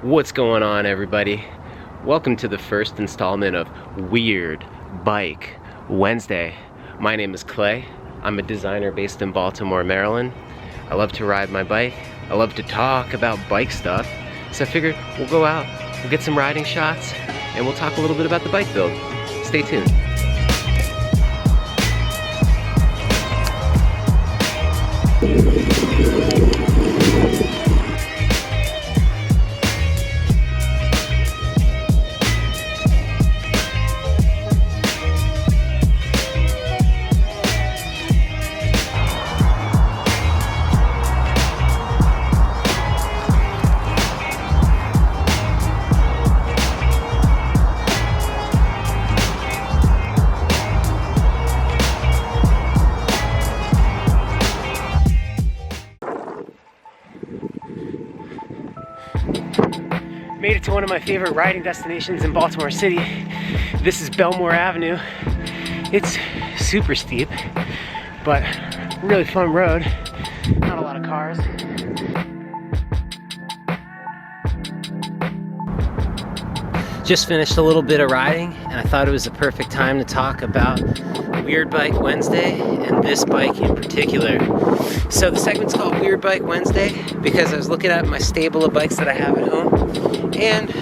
What's going on, everybody? Welcome to the first installment of Weird Bike Wednesday. My name is Clay. I'm a designer based in Baltimore, Maryland. I love to ride my bike. I love to talk about bike stuff. So I figured we'll go out, we'll get some riding shots, and we'll talk a little bit about the bike build. Stay tuned. Made it to one of my favorite riding destinations in Baltimore City. This is Belmore Avenue. It's super steep, but really fun road. Not a lot of cars. Just finished a little bit of riding, and I thought it was the perfect time to talk about Weird Bike Wednesday and this bike in particular. So the segment's called Weird Bike Wednesday because I was looking at my stable of bikes that I have at home, and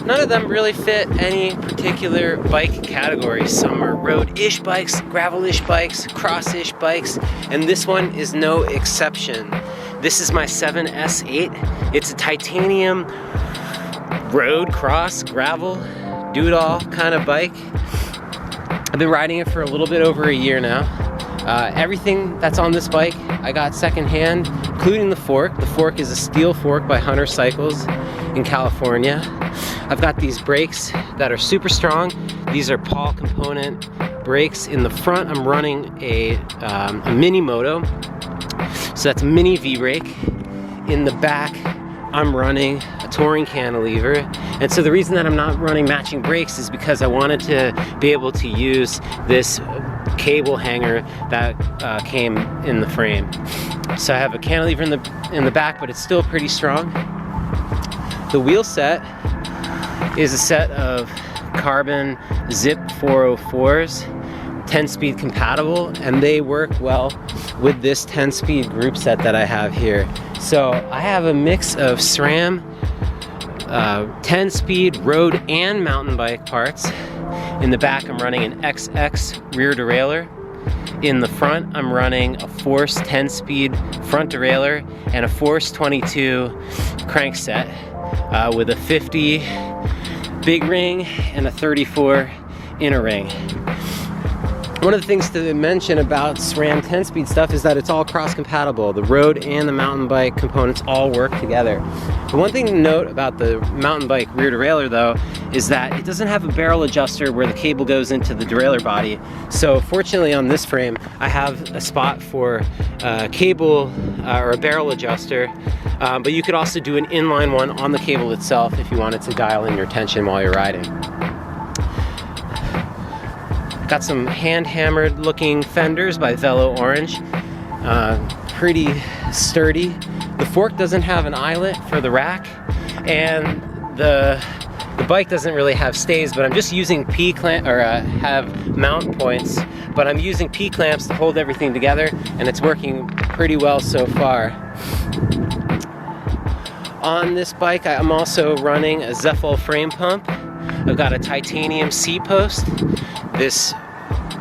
none of them really fit any particular bike category. Some are road-ish bikes, gravel-ish bikes, cross-ish bikes, and this one is no exception. This is my 7S8. It's a titanium road, cross, gravel, do-it-all kind of bike. I've been riding it for a little bit over a year now. Everything that's on this bike I got secondhand, including the fork. The fork is a steel fork by Hunter Cycles in California. I've got these brakes that are super strong. These are Paul component brakes. In the front, I'm running a mini moto, so that's a mini V-brake. In the back, I'm running a touring cantilever, and so the reason that I'm not running matching brakes is because I wanted to be able to use this cable hanger that came in the frame. So I have a cantilever in the back, but it's still pretty strong. The wheel set is a set of carbon Zip 404s, 10-speed compatible, and they work well with this 10-speed group set that I have here. So I have a mix of SRAM 10-speed road and mountain bike parts. In the back, I'm running an XX rear derailleur. In the front, I'm running a Force 10-speed front derailleur and a Force 22 crankset with a 50 big ring and a 34 inner ring. One of the things to mention about SRAM 10-speed stuff is that it's all cross-compatible. The road and the mountain bike components all work together. The one thing to note about the mountain bike rear derailleur, though, is that it doesn't have a barrel adjuster where the cable goes into the derailleur body. So fortunately on this frame, I have a spot for a cable or a barrel adjuster, but you could also do an inline one on the cable itself if you wanted to dial in your tension while you're riding. Got some hand-hammered looking fenders by Velo Orange, pretty sturdy. The fork doesn't have an eyelet for the rack, and the bike doesn't really have stays, but I'm just using P-clamp, or have mount points, but I'm using P-clamps to hold everything together, and it's working pretty well so far. On this bike, I'm also running a Zeffel frame pump. I've got a titanium seat post, this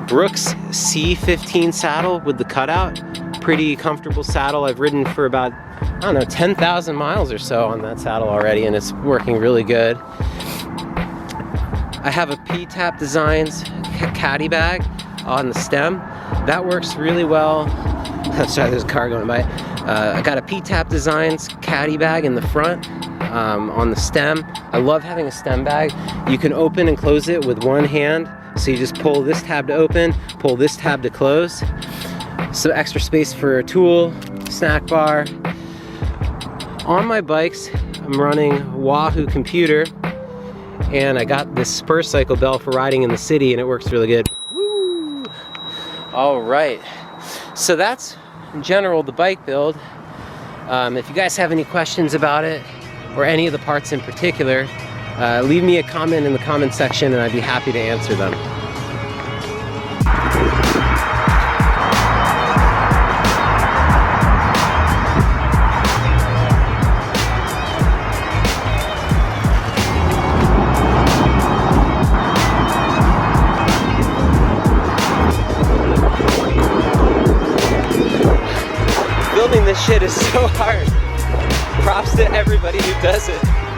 Brooks C15 saddle with the cutout. Pretty comfortable saddle. I've ridden for about, I don't know, 10,000 miles or so on that saddle already, and it's working really good. I have a P-Tap Designs caddy bag on the stem. That works really well. Sorry, there's a car going by. I got a P-Tap Designs caddy bag in the front on the stem. I love having a stem bag. You can open and close it with one hand. So you just pull this tab to open, pull this tab to close. So extra space for a tool, snack bar. On my bikes, I'm running Wahoo computer, and I got this Spur Cycle bell for riding in the city, and it works really good. Woo! All right, so that's in general the bike build. If you guys have any questions about it, or any of the parts in particular, leave me a comment in the comment section and I'd be happy to answer them. Building this shit is so hard. Props to everybody who does it.